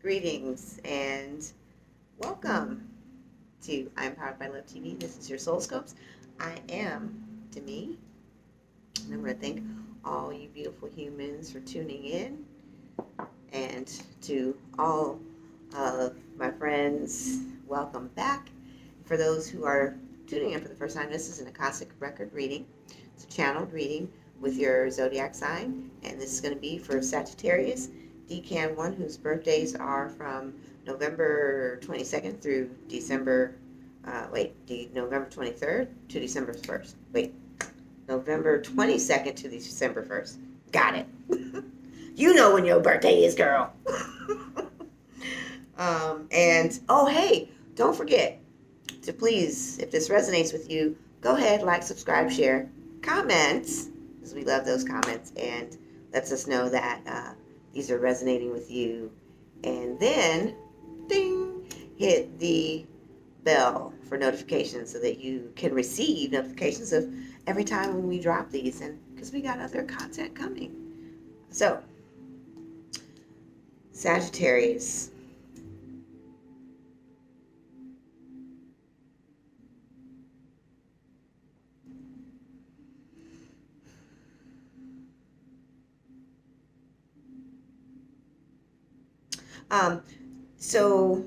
Greetings and welcome to I'm Powered by Love TV. This is your Soul Scopes. I am Demi, and I want to thank all you beautiful humans for tuning in, and to all of my friends, welcome back. For those who are tuning in for the first time, this is an Akashic record reading. It's a channeled reading with your zodiac sign, and this is going to be for Sagittarius Decan 1, whose birthdays are from November 22nd through November 23rd to December 1st. November 22nd to December 1st. Got it. You know when your birthday is, girl. Hey, don't forget to please, if this resonates with you, go ahead, like, subscribe, share, comments, because we love those comments, and lets us know that these are resonating with you. And then, ding, hit the bell for notifications so that you can receive notifications of every time when we drop these, and because we got other content coming. So, Sagittarius. So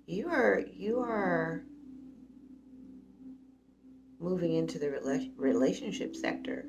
you are moving into the relationship sector.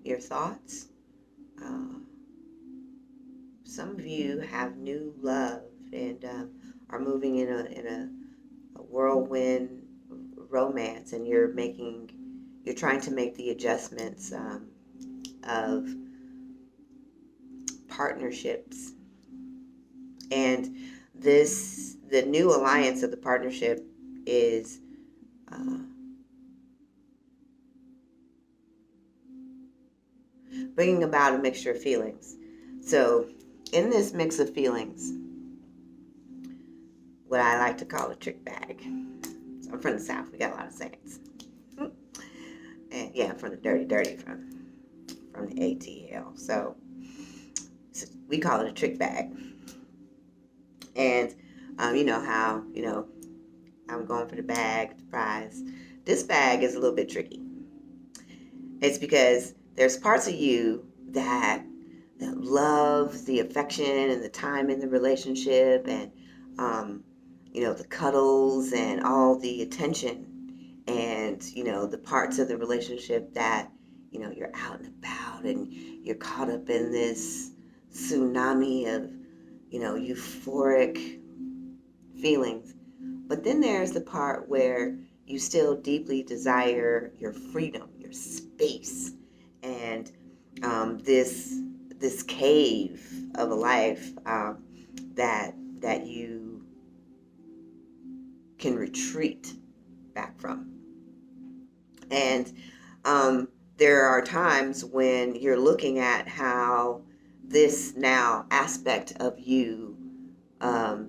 Your thoughts. Some of you have new love and are moving in a whirlwind romance, and you're trying to make the adjustments of partnerships, and the new alliance of the partnership is bringing about a mixture of feelings. So in this mix of feelings, what I like to call a trick bag. So I'm from the South. We got a lot of sayings. And yeah, I'm from the dirty, from the ATL. So we call it a trick bag. And you know how, I'm going for the bag, the prize. This bag is a little bit tricky. It's because there's parts of you that love the affection and the time in the relationship, and the cuddles and all the attention, and the parts of the relationship that you're out and about and you're caught up in this tsunami of euphoric feelings. But then there's the part where you still deeply desire your freedom, your space, and this cave of a life that you can retreat back from. And there are times when you're looking at how this now aspect of you, I'm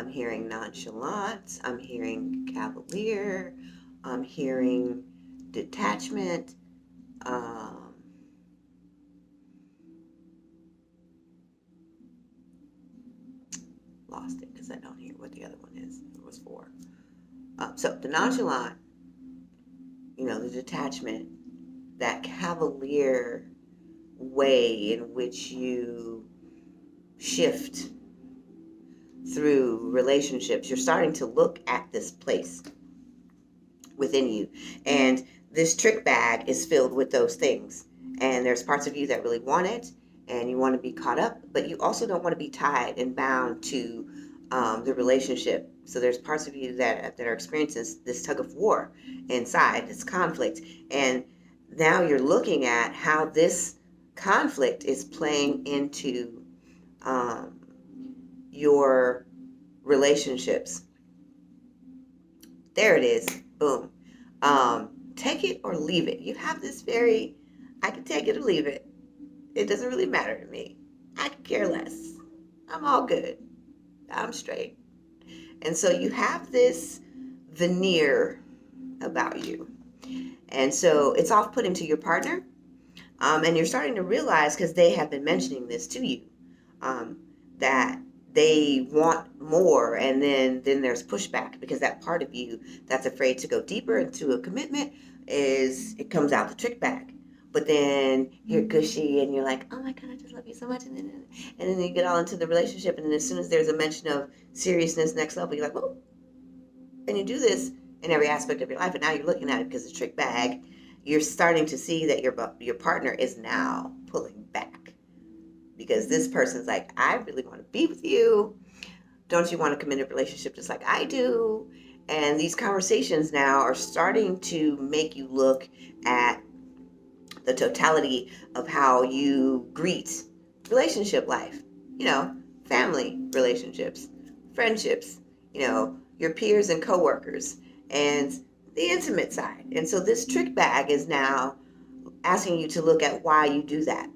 hearing nonchalant, I'm hearing cavalier, I'm hearing detachment, lost it because I don't hear what the other one is. It was for. So the nonchalant, the detachment, that cavalier way in which you shift through relationships, you're starting to look at this place within you. And this trick bag is filled with those things. And there's parts of you that really want it, and you want to be caught up, but you also don't want to be tied and bound to the relationship. So there's parts of you that are experiencing this tug of war inside, this conflict. And now you're looking at how this conflict is playing into your relationships. There it is. Boom. Take it or leave it. You have this I can take it or leave it. It doesn't really matter to me. I can care less. I'm all good. I'm straight. And so you have this veneer about you. And so it's off-putting to your partner. And you're starting to realize, because they have been mentioning this to you, that they want more, and then there's pushback, because that part of you that's afraid to go deeper into a commitment it comes out the trick bag. But then you're gushy and you're like, oh my God, I just love you so much. And then you get all into the relationship, and then as soon as there's a mention of seriousness, next level, you're like, whoa. And you do this in every aspect of your life, and now you're looking at it because it's a trick bag. You're starting to see that your partner is now pulling back, because this person's like, I really want to be with you. Don't you want a committed relationship just like I do? And these conversations now are starting to make you look at the totality of how you greet relationship life, family relationships, friendships, your peers and coworkers, and the intimate side. And so this trick bag is now asking you to look at why you do that.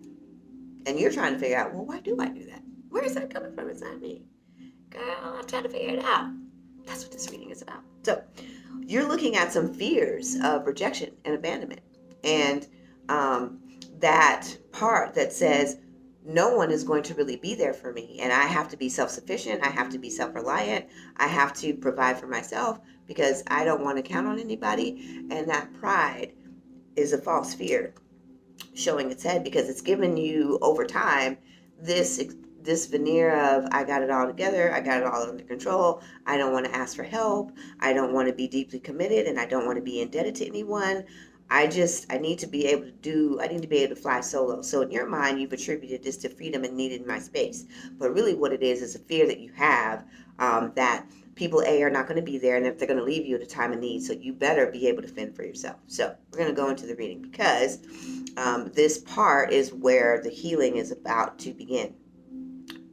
And you're trying to figure out, well, why do I do that? Where is that coming from inside me? Girl, I'm trying to figure it out. That's what this reading is about. So you're looking at some fears of rejection and abandonment. And that part that says, no one is going to really be there for me. And I have to be self-sufficient. I have to be self-reliant. I have to provide for myself, because I don't want to count on anybody. And that pride is a false fear showing its head, because it's given you over time this veneer of, I got it all together, I got it all under control, I don't want to ask for help, I don't want to be deeply committed, and I don't want to be indebted to anyone. I need to be able to fly solo. So in your mind, you've attributed this to freedom and needing my space. But really what it is a fear that you have, that people are not going to be there, and if they're going to leave you at a time of need. So you better be able to fend for yourself. So we're going to go into the reading, because this part is where the healing is about to begin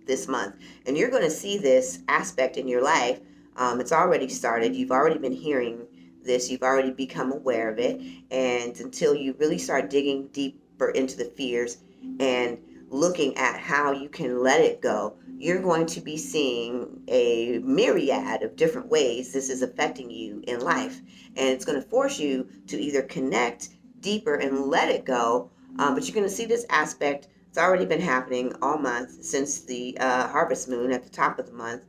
this month. And you're going to see this aspect in your life. It's already started. You've already been hearing this. You've already become aware of it. And until you really start digging deeper into the fears and looking at how you can let it go, you're going to be seeing a myriad of different ways this is affecting you in life. And it's going to force you to either connect deeper and let it go. But you're going to see this aspect. It's already been happening all month, since the harvest moon at the top of the month,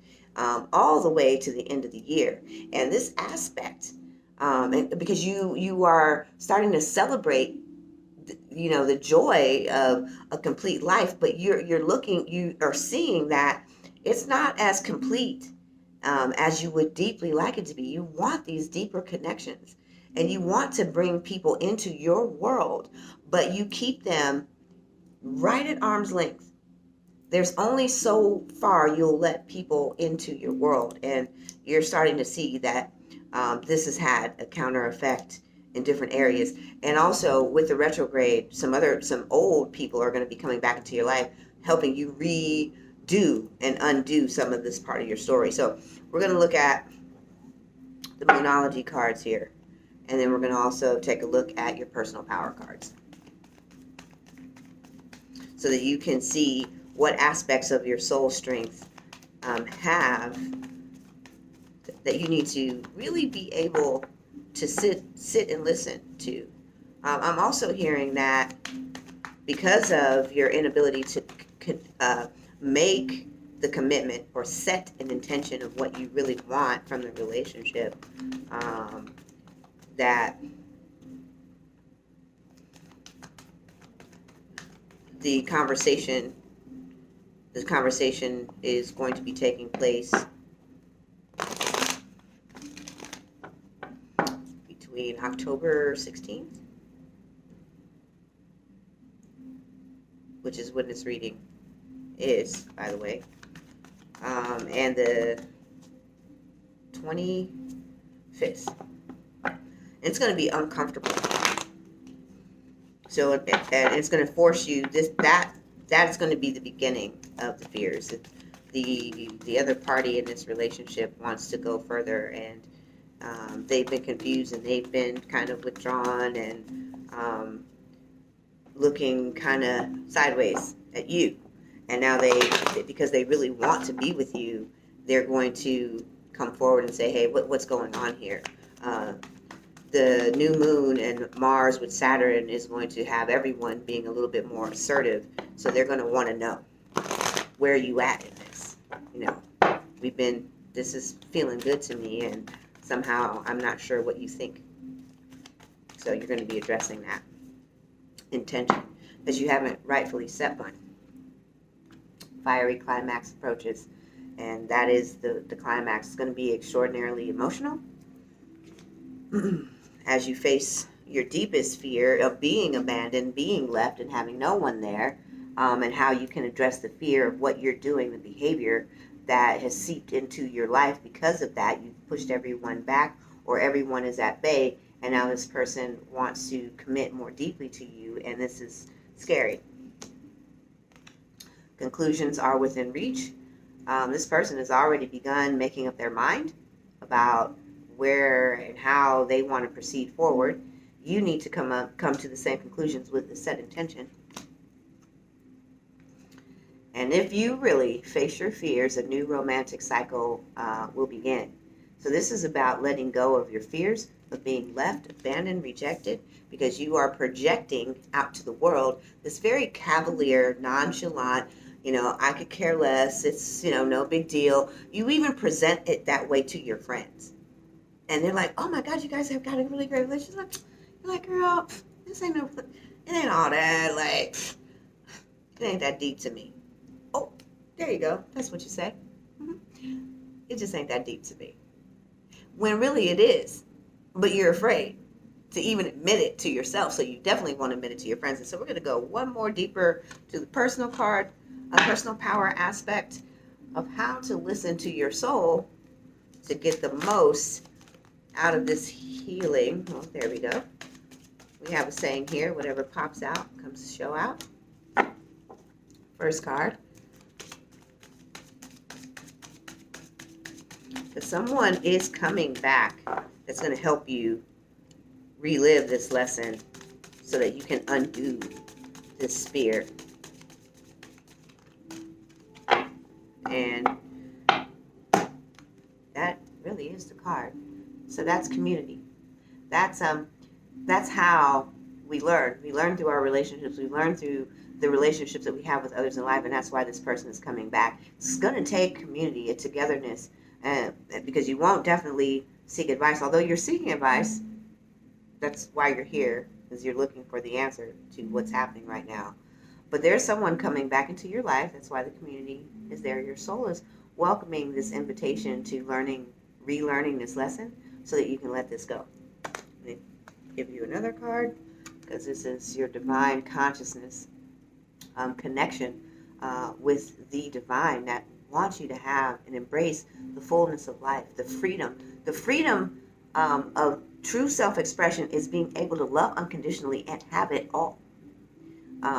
all the way to the end of the year. And this aspect, because you are starting to celebrate, the joy of a complete life, but you are seeing that it's not as complete as you would deeply like it to be. You want these deeper connections, and you want to bring people into your world, but you keep them right at arm's length. There's only so far you'll let people into your world, and you're starting to see that this has had a counter effect in different areas. And also with the retrograde, some old people are going to be coming back into your life, helping you redo and undo some of this part of your story. So we're going to look at the Moonology cards here, and then we're going to also take a look at your personal power cards, so that you can see what aspects of your soul strength have that you need to really be able to sit and listen to. I'm also hearing that because of your inability to make the commitment or set an intention of what you really want from the relationship, that the conversation is going to be taking place between October 16th, which is when this reading is, by the way, and the 25th. It's going to be uncomfortable. So, and it's going to force you, that is going to be the beginning of the fears. The other party in this relationship wants to go further, and they've been confused, and they've been kind of withdrawn and looking kind of sideways at you. And now because they really want to be with you, they're going to come forward and say, hey, what's going on here? The new moon and Mars with Saturn is going to have everyone being a little bit more assertive. So they're going to want to know, where are you at in this? You know, this is feeling good to me, and somehow I'm not sure what you think. So you're going to be addressing that intention, because you haven't rightfully set one. Fiery climax approaches, and that is the climax. It's going to be extraordinarily emotional as you face your deepest fear of being abandoned, being left, and having no one there, and how you can address the fear of what you're doing, the behavior that has seeped into your life because of that. You've pushed everyone back, or everyone is at bay, and now this person wants to commit more deeply to you, and this is scary. Conclusions are within reach. This person has already begun making up their mind about where and how they want to proceed forward. You need to come to the same conclusions with the set intention. And if you really face your fears, a new romantic cycle will begin. So this is about letting go of your fears of being left, abandoned, rejected, because you are projecting out to the world this very cavalier, nonchalant, I could care less, it's, no big deal. You even present it that way to your friends. And they're like, oh my God, you guys have got a really great relationship. You're like, girl, this ain't it ain't all that, like, it ain't that deep to me. Oh, there you go. That's what you say. Mm-hmm. It just ain't that deep to me. When really it is. But you're afraid to even admit it to yourself. So you definitely want to admit it to your friends. And so we're going to go one more deeper to the personal card, a personal power aspect of how to listen to your soul to get the most out of this healing. Oh, there we go. We have a saying here, whatever pops out comes to show out. First card. Because someone is coming back that's going to help you relive this lesson so that you can undo this spear. And that really is the card. So that's community. That's how we learn. We learn through our relationships. We learn through the relationships that we have with others in life, and that's why this person is coming back. It's going to take community, a togetherness, because you won't definitely seek advice. Although you're seeking advice, that's why you're here, because you're looking for the answer to what's happening right now. But there's someone coming back into your life. That's why the community is there. Your soul is welcoming this invitation to relearning this lesson so that you can let this go. Let me give you another card, because this is your divine consciousness connection with the divine that wants you to have and embrace the fullness of life, the freedom. The freedom of true self-expression is being able to love unconditionally and have it all.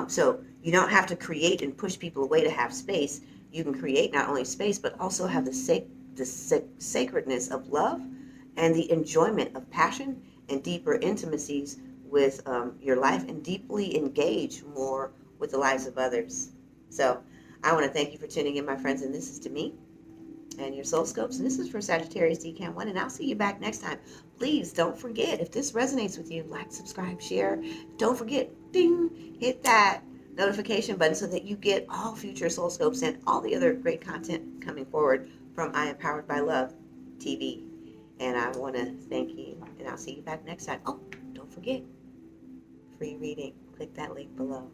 So you don't have to create and push people away to have space. You can create not only space, but also have the sacredness of love and the enjoyment of passion and deeper intimacies with your life, and deeply engage more with the lives of others. So I want to thank you for tuning in, my friends, and this is to me and your soul scopes, and this is for Sagittarius Decan 1, and I'll see you back next time. Please don't forget, if this resonates with you, like, subscribe, share. Don't forget, ding, hit that notification button so that you get all future soul scopes and all the other great content coming forward from I Am Powered by Love TV. And I want to thank you, and I'll see you back next time. Oh, don't forget, free reading. Click that link below.